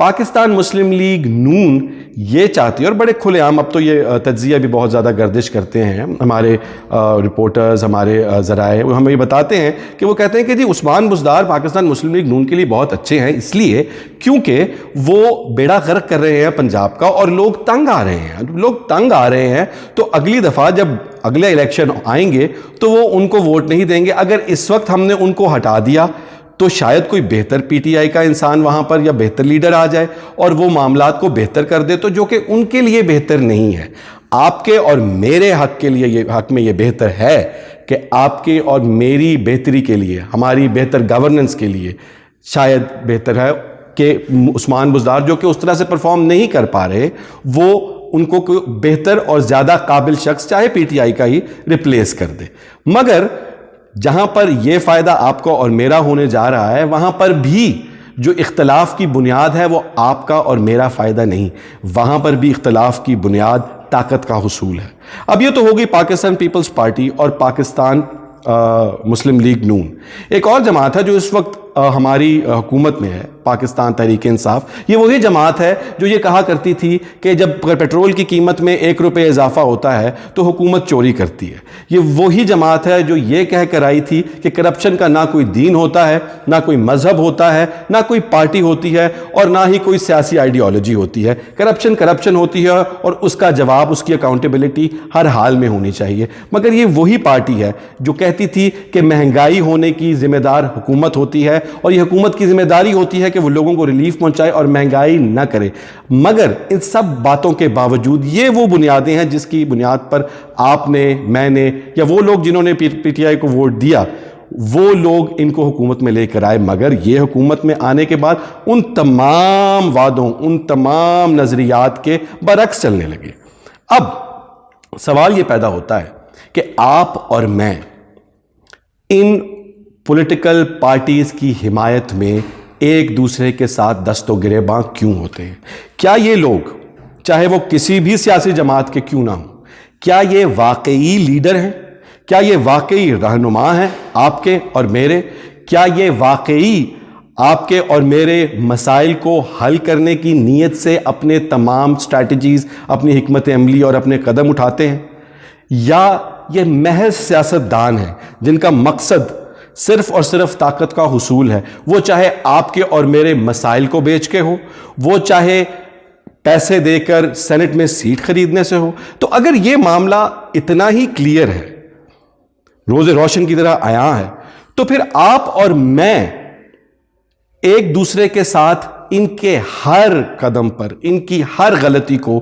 پاکستان مسلم league نون یہ چاہتی ہے، اور بڑے کھلے عام اب تو یہ تجزیہ بھی بہت زیادہ گردش کرتے ہیں ہمارے رپورٹرز، ہمارے ذرائع، وہ ہمیں یہ بتاتے ہیں کہ وہ کہتے ہیں کہ جی عثمان بزدار پاکستان مسلم لیگ نون کے لیے بہت اچھے ہیں، اس لیے کیونکہ وہ بیڑا غرق کر رہے ہیں پنجاب کا، اور لوگ تنگ آ رہے ہیں، لوگ تنگ آ رہے ہیں، تو اگلی دفعہ جب اگلے الیکشن آئیں گے تو وہ ان کو ووٹ نہیں دیں گے۔ اگر اس وقت ہم نے ان کو ہٹا دیا تو شاید کوئی بہتر پی ٹی آئی کا انسان وہاں پر یا بہتر لیڈر آ جائے اور وہ معاملات کو بہتر کر دے، تو جو کہ ان کے لیے بہتر نہیں ہے۔ آپ کے اور میرے حق کے لیے، یہ حق میں یہ بہتر ہے کہ آپ کے اور میری بہتری کے لیے، ہماری بہتر گورننس کے لیے شاید بہتر ہے کہ عثمان بزدار جو کہ اس طرح سے پرفارم نہیں کر پا رہے، وہ ان کو کوئی بہتر اور زیادہ قابل شخص چاہے پی ٹی آئی کا ہی ریپلیس کر دے۔ مگر جہاں پر یہ فائدہ آپ کو اور میرا ہونے جا رہا ہے، وہاں پر بھی جو اختلاف کی بنیاد ہے وہ آپ کا اور میرا فائدہ نہیں، وہاں پر بھی اختلاف کی بنیاد طاقت کا حصول ہے۔ اب یہ تو ہوگی پاکستان پیپلز پارٹی اور پاکستان مسلم لیگ نون۔ ایک اور جماعت ہے جو اس وقت ہماری حکومت میں ہے، پاکستان تحریک انصاف۔ یہ وہی جماعت ہے جو یہ کہا کرتی تھی کہ جب پیٹرول کی قیمت میں 1 روپے اضافہ ہوتا ہے تو حکومت چوری کرتی ہے۔ یہ وہی جماعت ہے جو یہ کہہ کر آئی تھی کہ کرپشن کا نہ کوئی دین ہوتا ہے، نہ کوئی مذہب ہوتا ہے، نہ کوئی پارٹی ہوتی ہے، اور نہ ہی کوئی سیاسی آئیڈیالوجی ہوتی ہے۔ کرپشن ہوتی ہے اور اس کا جواب، اس کی اکاؤنٹیبلٹی ہر حال میں ہونی چاہیے۔ مگر یہ وہی پارٹی ہے جو کہتی تھی کہ مہنگائی ہونے کی ذمہ دار حکومت ہوتی ہے، اور یہ حکومت کی ذمہ داری ہوتی ہے کہ وہ لوگوں کو ریلیف پہنچائے اور مہنگائی نہ کرے۔ مگر ان سب باتوں کے باوجود یہ وہ بنیادیں ہیں جس کی بنیاد پر آپ نے، میں نے، یا وہ لوگ جنہوں نے پی ٹی آئی کو ووٹ دیا، وہ لوگ ان کو حکومت میں لے کر آئے۔ مگر یہ حکومت میں آنے کے بعد ان تمام وعدوں، ان تمام نظریات کے برعکس چلنے لگے۔ اب سوال یہ پیدا ہوتا ہے کہ آپ اور میں ان پولیٹیکل پارٹیز کی حمایت میں ایک دوسرے کے ساتھ دست و گریباں کیوں ہوتے ہیں؟ کیا یہ لوگ، چاہے وہ کسی بھی سیاسی جماعت کے کیوں نہ ہوں، کیا یہ واقعی لیڈر ہیں؟ کیا یہ واقعی رہنما ہیں آپ کے اور میرے؟ کیا یہ واقعی آپ کے اور میرے مسائل کو حل کرنے کی نیت سے اپنے تمام سٹریٹجیز، اپنی حکمت عملی اور اپنے قدم اٹھاتے ہیں؟ یا یہ محض سیاستدان ہیں جن کا مقصد صرف اور صرف طاقت کا حصول ہے؟ وہ چاہے آپ کے اور میرے مسائل کو بیچ کے ہو، وہ چاہے پیسے دے کر سینٹ میں سیٹ خریدنے سے ہو۔ تو اگر یہ معاملہ اتنا ہی کلیئر ہے، روز روشن کی طرح عیاں ہے، تو پھر آپ اور میں ایک دوسرے کے ساتھ ان کے ہر قدم پر، ان کی ہر غلطی کو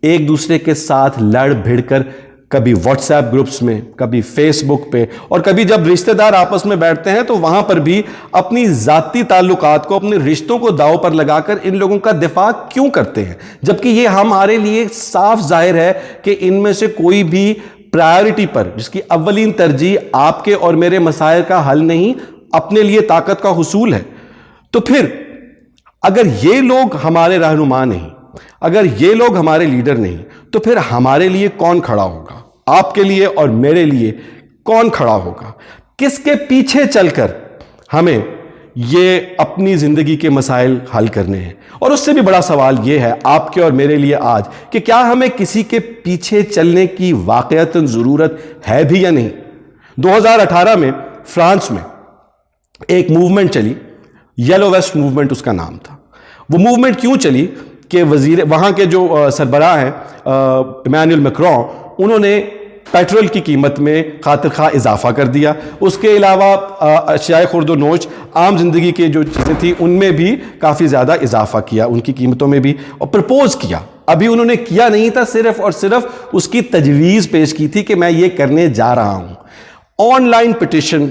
ایک دوسرے کے ساتھ لڑ بھڑ کر، کبھی واٹس ایپ گروپس میں، کبھی فیس بک پہ، اور کبھی جب رشتہ دار آپس میں بیٹھتے ہیں تو وہاں پر بھی اپنی ذاتی تعلقات کو، اپنے رشتوں کو داؤ پر لگا کر ان لوگوں کا دفاع کیوں کرتے ہیں؟ جبکہ یہ ہمارے لیے صاف ظاہر ہے کہ ان میں سے کوئی بھی پرائیورٹی پر، جس کی اولین ترجیح آپ کے اور میرے مسائل کا حل نہیں، اپنے لیے طاقت کا حصول ہے۔ تو پھر اگر یہ لوگ ہمارے رہنما نہیں، اگر یہ لوگ ہمارے لیڈر نہیں، تو پھر ہمارے لیے کون کھڑا ہوگا؟ آپ کے لیے اور میرے لیے کون کھڑا ہوگا؟ کس کے پیچھے چل کر ہمیں یہ اپنی زندگی کے مسائل حل کرنے ہیں؟ اور اس سے بھی بڑا سوال یہ ہے آپ کے اور میرے لیے آج کہ کیا ہمیں کسی کے پیچھے چلنے کی واقعتاً ضرورت ہے بھی یا نہیں؟ 2018 میں فرانس میں ایک موومنٹ چلی، یلو ویسٹ موومنٹ اس کا نام تھا۔ وہ موومنٹ کیوں چلی کہ وہاں کے جو سربراہ ہیں ایمانوئل میکرون، انہوں نے پیٹرول کی قیمت میں خاطر خواہ اضافہ کر دیا۔ اس کے علاوہ اشیاء خرد و نوش، عام زندگی کی جو چیزیں تھیں ان میں بھی کافی زیادہ اضافہ کیا، ان کی قیمتوں میں بھی، اور پرپوز کیا۔ ابھی انہوں نے کیا نہیں تھا، صرف اور صرف اس کی تجویز پیش کی تھی کہ میں یہ کرنے جا رہا ہوں۔ آن لائن پٹیشن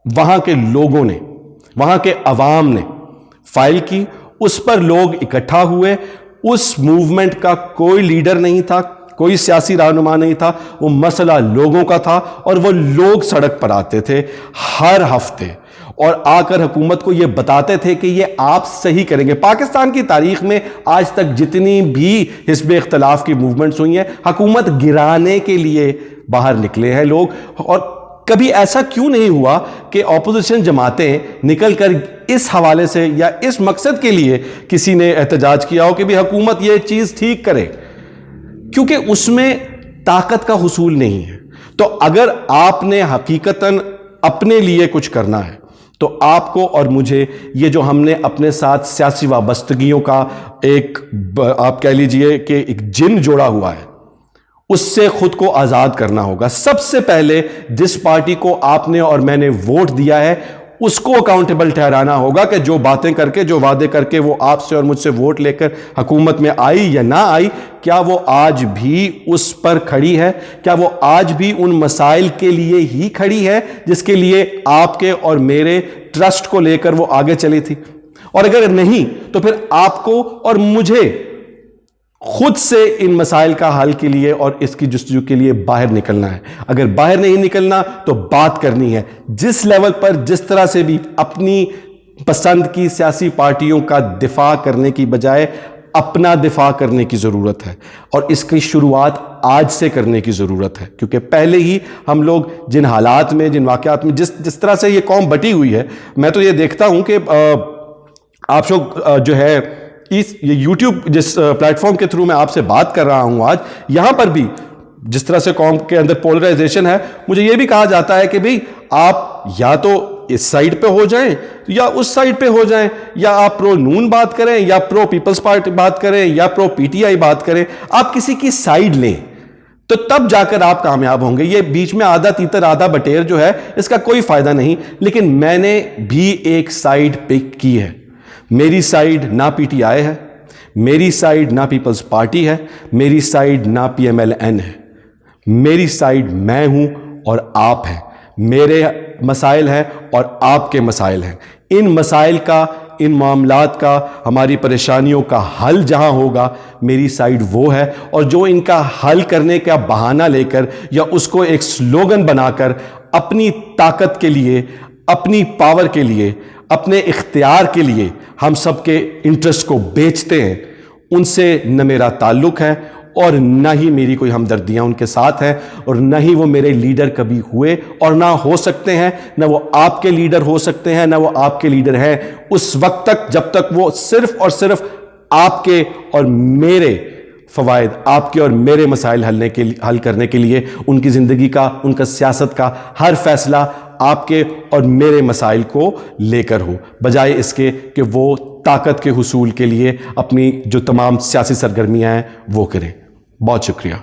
وہاں کے لوگوں نے، وہاں کے عوام نے فائل کی، اس پر لوگ اکٹھا ہوئے۔ اس موومنٹ کا کوئی لیڈر نہیں تھا، کوئی سیاسی رہنما نہیں تھا، وہ مسئلہ لوگوں کا تھا، اور وہ لوگ سڑک پر آتے تھے ہر ہفتے اور آ کر حکومت کو یہ بتاتے تھے کہ یہ آپ صحیح کریں گے۔ پاکستان کی تاریخ میں آج تک جتنی بھی حزب اختلاف کی موومنٹس ہوئی ہیں، حکومت گرانے کے لیے باہر نکلے ہیں لوگ، اور کبھی ایسا کیوں نہیں ہوا کہ اپوزیشن جماعتیں نکل کر اس حوالے سے یا اس مقصد کے لیے کسی نے احتجاج کیا ہو کہ بھی حکومت یہ چیز ٹھیک کرے؟ کیونکہ اس میں طاقت کا حصول نہیں ہے. تو اگر آپ نے حقیقتاً اپنے لیے کچھ کرنا ہے تو آپ کو اور مجھے یہ جو ہم نے اپنے ساتھ سیاسی وابستگیوں کا ایک آپ کہہ لیجئے کہ ایک جن جوڑا ہوا ہے اس سے خود کو آزاد کرنا ہوگا. سب سے پہلے جس پارٹی کو آپ نے اور میں نے ووٹ دیا ہے اس کو اکاؤنٹیبل ٹھہرانا ہوگا کہ جو باتیں کر کے جو وعدے کر کے وہ آپ سے اور مجھ سے ووٹ لے کر حکومت میں آئی یا نہ آئی، کیا وہ آج بھی اس پر کھڑی ہے؟ کیا وہ آج بھی ان مسائل کے لیے ہی کھڑی ہے جس کے لیے آپ کے اور میرے ٹرسٹ کو لے کر وہ آگے چلی تھی؟ اور اگر نہیں تو پھر آپ کو اور مجھے خود سے ان مسائل کا حل کے لیے اور اس کی جستجو کے لیے باہر نکلنا ہے. اگر باہر نہیں نکلنا تو بات کرنی ہے. جس لیول پر جس طرح سے بھی اپنی پسند کی سیاسی پارٹیوں کا دفاع کرنے کی بجائے اپنا دفاع کرنے کی ضرورت ہے، اور اس کی شروعات آج سے کرنے کی ضرورت ہے. کیونکہ پہلے ہی ہم لوگ جن حالات میں جن واقعات میں جس طرح سے یہ قوم بٹی ہوئی ہے، میں تو یہ دیکھتا ہوں کہ آپ جو ہے یہ یوٹیوب جس پلیٹ فارم کے تھرو میں آپ سے بات کر رہا ہوں آج، یہاں پر بھی جس طرح سے قوم کے اندر پولرائزیشن ہے، مجھے یہ بھی کہا جاتا ہے کہ بھئی آپ یا تو اس سائیڈ پہ ہو جائیں یا اس سائیڈ پہ ہو جائیں، یا آپ پرو نون بات کریں یا پرو پیپلز پارٹی بات کریں یا پرو پی ٹی آئی بات کریں، آپ کسی کی سائیڈ لیں تو تب جا کر آپ کامیاب ہوں گے. یہ بیچ میں آدھا تیتر آدھا بٹیر جو ہے اس کا کوئی فائدہ نہیں. لیکن میں نے بھی ایک سائیڈ پک کی ہے. میری سائیڈ نہ پی ٹی آئی ہے، میری سائیڈ نہ پیپلز پارٹی ہے، میری سائیڈ نہ پی ایم ایل این ہے. میری سائیڈ میں ہوں اور آپ ہیں. میرے مسائل ہیں اور آپ کے مسائل ہیں. ان مسائل کا، ان معاملات کا، ہماری پریشانیوں کا حل جہاں ہوگا، میری سائیڈ وہ ہے. اور جو ان کا حل کرنے کا بہانہ لے کر یا اس کو ایک سلوگن بنا کر اپنی طاقت کے لیے، اپنی پاور کے لیے، اپنے اختیار کے لیے ہم سب کے انٹرسٹ کو بیچتے ہیں، ان سے نہ میرا تعلق ہے اور نہ ہی میری کوئی ہمدردیاں ان کے ساتھ ہیں، اور نہ ہی وہ میرے لیڈر کبھی ہوئے اور نہ ہو سکتے ہیں. نہ وہ آپ کے لیڈر ہو سکتے ہیں، نہ وہ آپ کے لیڈر ہیں اس وقت تک جب تک وہ صرف اور صرف آپ کے اور میرے فوائد، آپ کے اور میرے مسائل حل کرنے کے لیے ان کی زندگی کا، ان کا سیاست کا ہر فیصلہ آپ کے اور میرے مسائل کو لے کر ہو، بجائے اس کے کہ وہ طاقت کے حصول کے لیے اپنی جو تمام سیاسی سرگرمیاں ہیں وہ کریں. بہت شکریہ.